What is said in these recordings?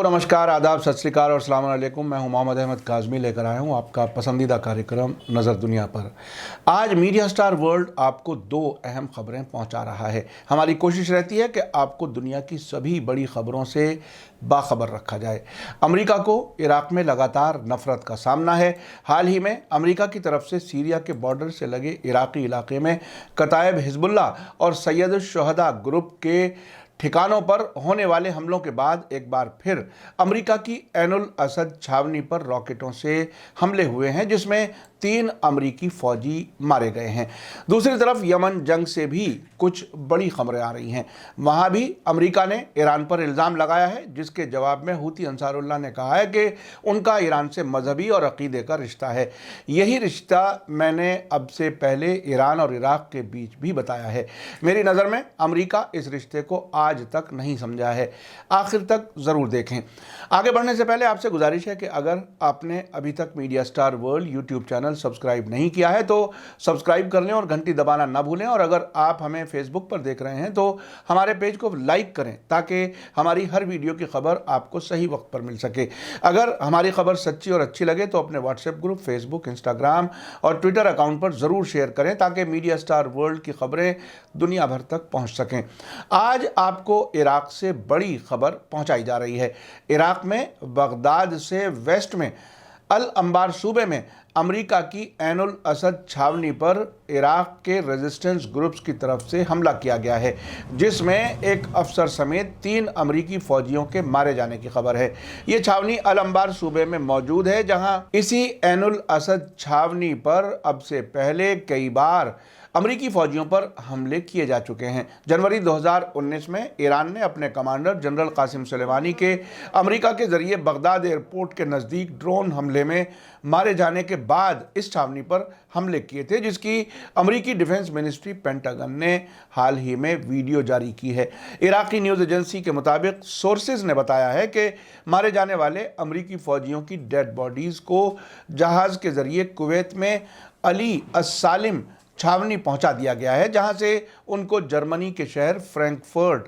नमस्कार, आदाब, सत श्री अकाल और अस्सलाम वालेकुम। मैं हूं मोहम्मद अहमद काज़मी, लेकर आया हूं आपका पसंदीदा कार्यक्रम नज़र दुनिया पर। आज मीडिया स्टार वर्ल्ड आपको दो अहम खबरें पहुंचा रहा है। हमारी कोशिश रहती है कि आपको दुनिया की सभी बड़ी खबरों से बाखबर रखा जाए। अमेरिका को इराक में लगातार नफरत का सामना है। हाल ही में अमेरिका की तरफ से सीरिया के बॉर्डर से लगे इराकी इलाके में कतायब हिजबुल्लाह और सैयद शुहदा ग्रुप के ठिकानों पर होने वाले हमलों के बाद एक बार फिर अमेरिका की ऐनुल असद छावनी पर रॉकेटों से हमले हुए हैं, जिसमें 3 अमेरिकी फौजी मारे गए हैं। दूसरी तरफ यमन जंग से भी कुछ बड़ी खबरें आ रही हैं। वहाँ भी अमेरिका ने ईरान पर इल्ज़ाम लगाया है, जिसके जवाब में हूती अंसारुल्लाह ने कहा है कि उनका ईरान से मजहबी और अकीदे का रिश्ता है। यही रिश्ता मैंने अब से पहले ईरान और इराक के बीच भी बताया है। मेरी नज़र में अमेरिका इस रिश्ते को आज तक नहीं समझा है। आखिर तक ज़रूर देखें। आगे बढ़ने से पहले आपसे गुजारिश है कि अगर आपने अभी तक media star world YouTube channel subscribe नहीं किया है तो सब्सक्राइब कर लें और घंटी दबाना ना भूलें। और अगर आप हमें फेसबुक पर देख रहे हैं तो हमारे पेज को लाइक करें ताकि हमारी हर वीडियो की खबर आपको सही वक्त पर मिल सके। अगर हमारी खबर सच्ची और अच्छी लगे तो अपने व्हाट्सएप ग्रुप, फेसबुक, इंस्टाग्राम और ट्विटर अकाउंट पर ज़रूर शेयर करें ताकि मीडिया स्टार वर्ल्ड की खबरें दुनिया भर तक पहुँच सकें। आज आपको इराक से बड़ी खबर पहुंचाई जा रही है। इराक में बगदाद से वेस्ट में अल अंबार सूबे में अमेरिका की ऐनुल असद छावनी पर इराक के रेजिस्टेंस ग्रुप्स की तरफ से हमला किया गया है, जिसमें एक अफसर समेत 3 अमेरिकी फौजियों के मारे जाने की खबर है। ये छावनी अल अंबार सूबे में मौजूद है, जहां इसी ऐनुल असद छावनी पर अब से पहले कई बार अमेरिकी फौजियों पर हमले किए जा चुके हैं। जनवरी 2019 में ईरान ने अपने कमांडर जनरल कासिम सुलेमानी के अमेरिका के जरिए बगदाद एयरपोर्ट के नज़दीक ड्रोन हमले में मारे जाने के बाद इस छावनी पर हमले किए थे, जिसकी अमेरिकी डिफेंस मिनिस्ट्री पेंटागन ने हाल ही में वीडियो जारी की है। इराकी न्यूज़ एजेंसी के मुताबिक सोर्सेज ने बताया है कि मारे जाने वाले अमेरिकी फौजियों की डेड बॉडीज़ को जहाज़ के जरिए कुवैत में अली अस्सालिम छावनी पहुंचा दिया गया है, जहां से उनको जर्मनी के शहर फ्रैंकफर्ट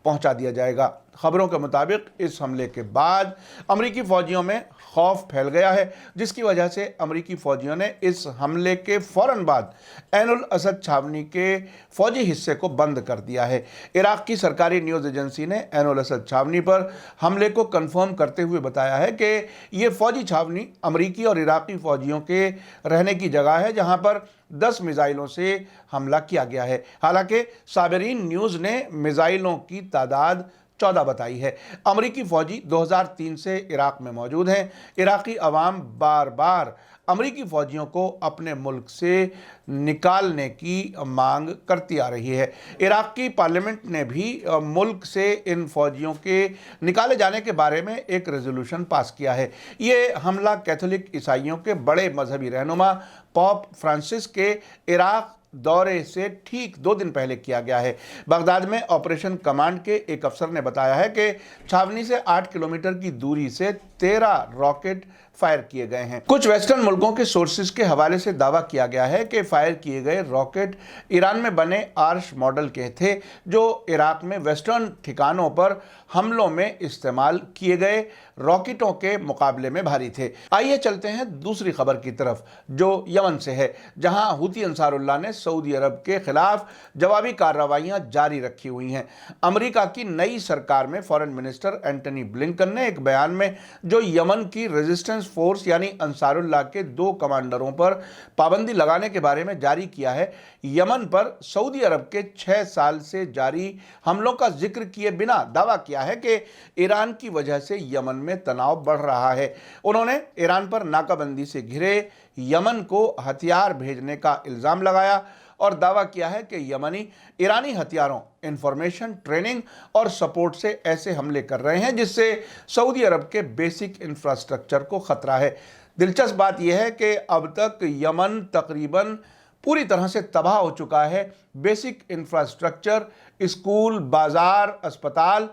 पहुंचा दिया जाएगा। खबरों के मुताबिक इस हमले के बाद अमेरिकी फौजियों में खौफ फैल गया है, जिसकी वजह से अमेरिकी फौजियों ने इस हमले के फ़ौरन बाद ऐनुल असद छावनी के फौजी हिस्से को बंद कर दिया है। इराक की सरकारी न्यूज़ एजेंसी ने ऐनुल असद छावनी पर हमले को कंफर्म करते हुए बताया है कि ये फौजी छावनी अमेरिकी और इराकी फौजियों के रहने की जगह है, जहां पर 10 मिसाइलों से हमला किया गया है। हालांकि साबरीन न्यूज़ ने मिसाइलों की तादाद 14 बताई है। अमेरिकी फौजी 2003 से इराक में मौजूद हैं। इराकी अवाम बार बार अमेरिकी फौजियों को अपने मुल्क से निकालने की मांग करती आ रही है। इराक की पार्लियामेंट ने भी मुल्क से इन फौजियों के निकाले जाने के बारे में एक रेजोल्यूशन पास किया है। ये हमला कैथोलिक ईसाइयों के बड़े मजहबी रहनुमा पोप फ्रांसिस के इराक दौरे से ठीक 2 दिन पहले किया गया है। बगदाद में ऑपरेशन कमांड के एक अफसर ने बताया है कि छावनी से 8 किलोमीटर की दूरी से 13 रॉकेट फायर किए गए हैं। कुछ वेस्टर्न मुल्कों के सोर्सेज के हवाले से दावा किया गया है कि फायर किए गए रॉकेट ईरान में बने आर्श मॉडल के थे, जो इराक में वेस्टर्न ठिकानों पर हमलों में इस्तेमाल किए गए रॉकेटों के मुकाबले में भारी थे। आइए चलते हैं दूसरी खबर की तरफ, जो यमन से है, जहां हूती अंसारुल्लाह ने सऊदी अरब के खिलाफ जवाबी कार्रवाइयां जारी रखी हुई हैं। अमेरिका की नई सरकार में फॉरेन मिनिस्टर एंटनी ब्लिंकन ने एक बयान में, जो यमन की रेजिस्टेंस फोर्स यानी अंसारुल्लाह के 2 कमांडरों पर पाबंदी लगाने के बारे में जारी किया है, यमन पर सऊदी अरब के 6 साल से जारी हमलों का जिक्र किए बिना दावा किया है कि ईरान की वजह से यमन में तनाव बढ़ रहा है। उन्होंने ईरान पर नाकाबंदी से घिरे यमन को हथियार भेजने का इल्ज़ाम लगाया और दावा किया है कि यमनी ईरानी हथियारों, इंफॉर्मेशन, ट्रेनिंग और सपोर्ट से ऐसे हमले कर रहे हैं जिससे सऊदी अरब के बेसिक इंफ्रास्ट्रक्चर को खतरा है। दिलचस्प बात यह है कि अब तक यमन तकरीबन पूरी तरह से तबाह हो चुका है। बेसिक इंफ्रास्ट्रक्चर, स्कूल, बाजार, अस्पताल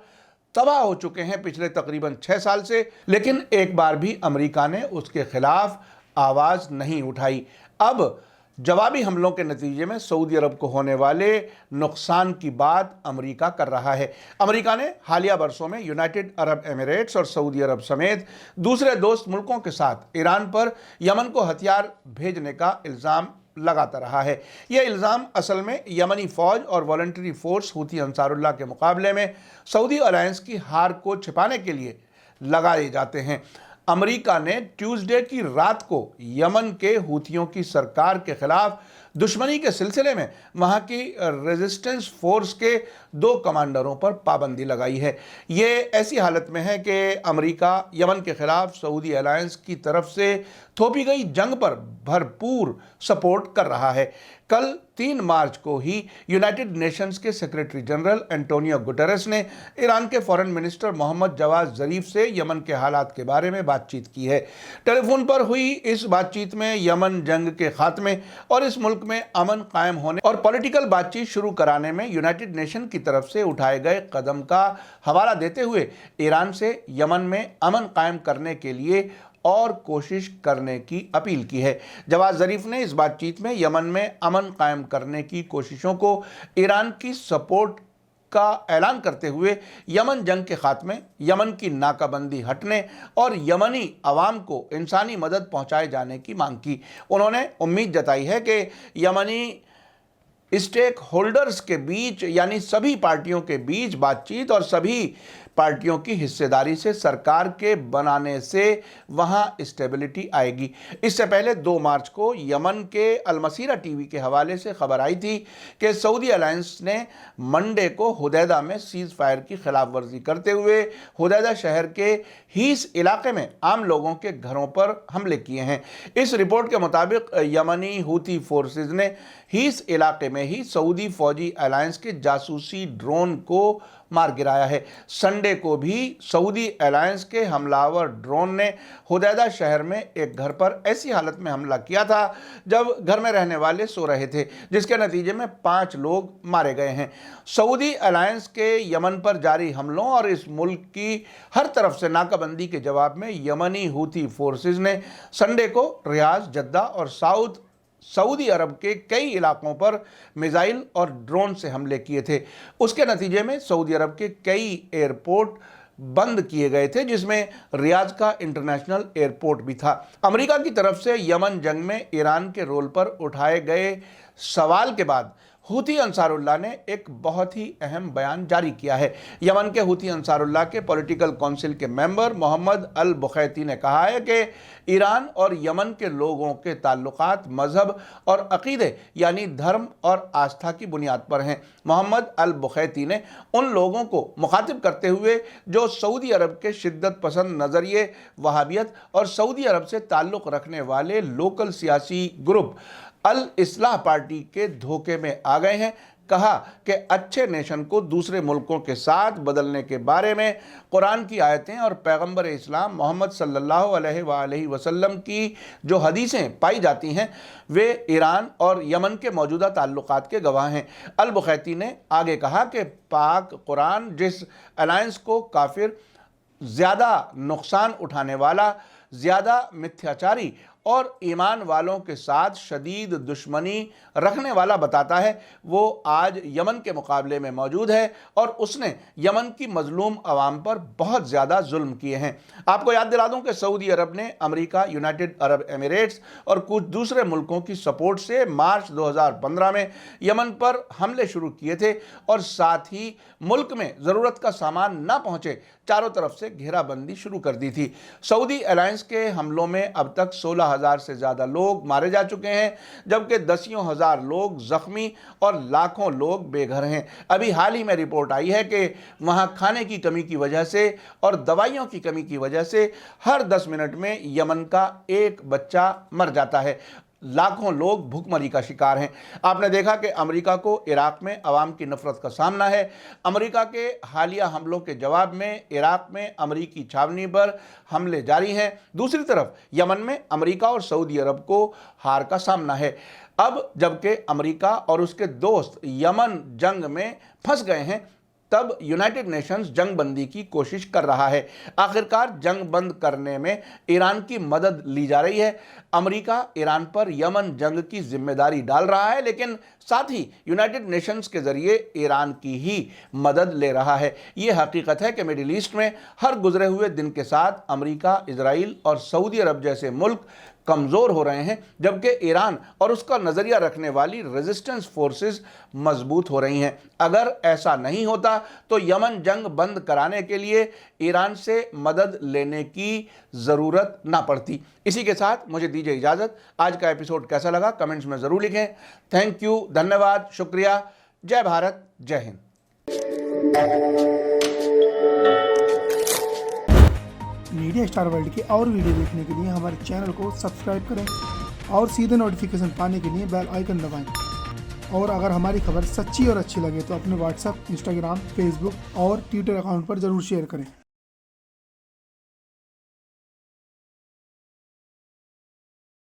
तबाह हो चुके हैं पिछले तकरीबन 6 साल से, लेकिन एक बार भी अमेरिका ने उसके खिलाफ आवाज़ नहीं उठाई। अब जवाबी हमलों के नतीजे में सऊदी अरब को होने वाले नुकसान की बात अमेरिका कर रहा है। अमेरिका ने हालिया बरसों में यूनाइटेड अरब एमिरेट्स और सऊदी अरब समेत दूसरे दोस्त मुल्कों के साथ ईरान पर यमन को हथियार भेजने का इल्ज़ाम लगाता रहा है। यह इल्ज़ाम असल में यमनी फौज और वॉलंटरी फोर्स हूथी अंसारुल्लाह के मुकाबले में सऊदी अलायंस की हार को छिपाने के लिए लगाए जाते हैं। अमेरिका ने ट्यूसडे की रात को यमन के हूथियों की सरकार के खिलाफ दुश्मनी के सिलसिले में वहां की रेजिस्टेंस फोर्स के 2 कमांडरों पर पाबंदी लगाई है। ये ऐसी हालत में है कि अमेरिका यमन के खिलाफ सऊदी अलायंस की तरफ से थोपी गई जंग पर भरपूर सपोर्ट कर रहा है। कल 3 मार्च को ही यूनाइटेड नेशंस के सेक्रेटरी जनरल एंटोनियो गुटेरेस ने ईरान के फॉरेन मिनिस्टर मोहम्मद जवाद ज़रीफ से यमन के हालात के बारे में बातचीत की है। टेलीफोन पर हुई इस बातचीत में यमन जंग के खात्मे और इस मुल्क में अमन कायम होने और पॉलिटिकल बातचीत शुरू कराने में यूनाइटेड नेशन की तरफ से उठाए गए कदम का हवाला देते हुए ईरान से यमन में अमन कायम करने के लिए और कोशिश करने की अपील की है। जवाद ज़रीफ ने इस बातचीत में यमन में अमन कायम करने की कोशिशों को ईरान की सपोर्ट का ऐलान करते हुए यमन जंग के खात्मे, यमन की नाकाबंदी हटने और यमनी अवाम को इंसानी मदद पहुंचाए जाने की मांग की। उन्होंने उम्मीद जताई है कि यमनी स्टेक होल्डर्स के बीच यानी सभी पार्टियों के बीच बातचीत और सभी पार्टियों की हिस्सेदारी से सरकार के बनाने से वहां स्टेबिलिटी आएगी। इससे पहले 2 मार्च को यमन के अलमसीरा टीवी के हवाले से खबर आई थी कि सऊदी अलायंस ने मंडे को हुदैदा में सीज फायर की खिलाफ वर्जी करते हुए हुदैदा शहर के हीस इलाके में आम लोगों के घरों पर हमले किए हैं। इस रिपोर्ट के मुताबिक यमनी हूती फोर्सेज ने हीस इलाके में ही सऊदी फौजी अलायंस के जासूसी ड्रोन को मार गिराया है। संडे को भी सऊदी अलायंस के हमलावर ड्रोन ने हुदैदा शहर में एक घर पर ऐसी हालत में हमला किया था जब घर में रहने वाले सो रहे थे, जिसके नतीजे में 5 लोग मारे गए हैं। सऊदी अलायंस के यमन पर जारी हमलों और इस मुल्क की हर तरफ से नाकाबंदी के जवाब में यमनी हूती फोर्सेज ने संडे को रियाज, जद्दा और सऊदी अरब के कई इलाकों पर मिसाइल और ड्रोन से हमले किए थे। उसके नतीजे में सऊदी अरब के कई एयरपोर्ट बंद किए गए थे, जिसमें रियाज का इंटरनेशनल एयरपोर्ट भी था। अमेरिका की तरफ से यमन जंग में ईरान के रोल पर उठाए गए सवाल के बाद हूती अंसारुल्लाह ने एक बहुत ही अहम बयान जारी किया है। यमन के हूती अंसारुल्लाह के पॉलिटिकल काउंसिल के मेंबर मोहम्मद अल बुखैती ने कहा है कि ईरान और यमन के लोगों के ताल्लुकात मजहब और अकीदे यानी धर्म और आस्था की बुनियाद पर हैं। मोहम्मद अल बुखैती ने उन लोगों को मुखातिब करते हुए जो सऊदी अरब के शिद्दत पसंद नज़रिए, वहाबियत और सऊदी अरब से ताल्लुक़ रखने वाले लोकल सियासी ग्रुप अल इस्लाह पार्टी के धोखे में आ गए हैं, कहा कि अच्छे नेशन को दूसरे मुल्कों के साथ बदलने के बारे में कुरान की आयतें और पैगंबर इस्लाम मोहम्मद सल्लल्लाहु अलैहि वसल्लम की जो हदीसें पाई जाती हैं वे ईरान और यमन के मौजूदा ताल्लुकात के गवाह हैं। अल बुखैती ने आगे कहा कि पाक कुरान जिस अलायंस को काफिर, ज़्यादा नुकसान उठाने वाला, ज़्यादा मिथ्याचारी और ईमान वालों के साथ शदीद दुश्मनी रखने वाला बताता है, वो आज यमन के मुकाबले में मौजूद है और उसने यमन की मजलूम अवाम पर बहुत ज़्यादा जुल्म किए हैं। आपको याद दिला दूं कि सऊदी अरब ने अमेरिका, यूनाइटेड अरब एमिरेट्स और कुछ दूसरे मुल्कों की सपोर्ट से मार्च 2015 में यमन पर हमले शुरू किए थे और साथ ही मुल्क में ज़रूरत का सामान ना पहुँचे चारों तरफ से घेराबंदी शुरू कर दी थी। सऊदी अलायंस के हमलों में अब तक 16,000 से ज़्यादा लोग मारे जा चुके हैं, जबकि दसियों हजार लोग जख्मी और लाखों लोग बेघर हैं। अभी हाल ही में रिपोर्ट आई है कि वहां खाने की कमी की वजह से और दवाइयों की कमी की वजह से हर 10 मिनट में यमन का एक बच्चा मर जाता है। लाखों लोग भूखमरी का शिकार हैं। आपने देखा कि अमेरिका को इराक में अवाम की नफरत का सामना है। अमेरिका के हालिया हमलों के जवाब में इराक में अमेरिकी छावनी पर हमले जारी हैं। दूसरी तरफ यमन में अमेरिका और सऊदी अरब को हार का सामना है। अब जबकि अमेरिका और उसके दोस्त यमन जंग में फंस गए हैं, तब यूनाइटेड नेशंस जंग बंदी की कोशिश कर रहा है। आखिरकार जंग बंद करने में ईरान की मदद ली जा रही है। अमेरिका ईरान पर यमन जंग की जिम्मेदारी डाल रहा है, लेकिन साथ ही यूनाइटेड नेशंस के जरिए ईरान की ही मदद ले रहा है। ये हकीकत है कि मिडिल ईस्ट में हर गुजरे हुए दिन के साथ अमेरिका, इजराइल और सऊदी अरब जैसे मुल्क कमज़ोर हो रहे हैं, जबकि ईरान और उसका नज़रिया रखने वाली रेजिस्टेंस फोर्सेस मजबूत हो रही हैं। अगर ऐसा नहीं होता तो यमन जंग बंद कराने के लिए ईरान से मदद लेने की ज़रूरत ना पड़ती। इसी के साथ मुझे दीजिए इजाज़त। आज का एपिसोड कैसा लगा कमेंट्स में ज़रूर लिखें। थैंक यू, धन्यवाद, शुक्रिया। जय भारत, जय हिंद। मीडिया स्टार वर्ल्ड के और वीडियो देखने के लिए हमारे चैनल को सब्सक्राइब करें और सीधे नोटिफिकेशन पाने के लिए बेल आइकन दबाएं। और अगर हमारी खबर सच्ची और अच्छी लगे तो अपने व्हाट्सएप, इंस्टाग्राम, फेसबुक और ट्विटर अकाउंट पर ज़रूर शेयर करें।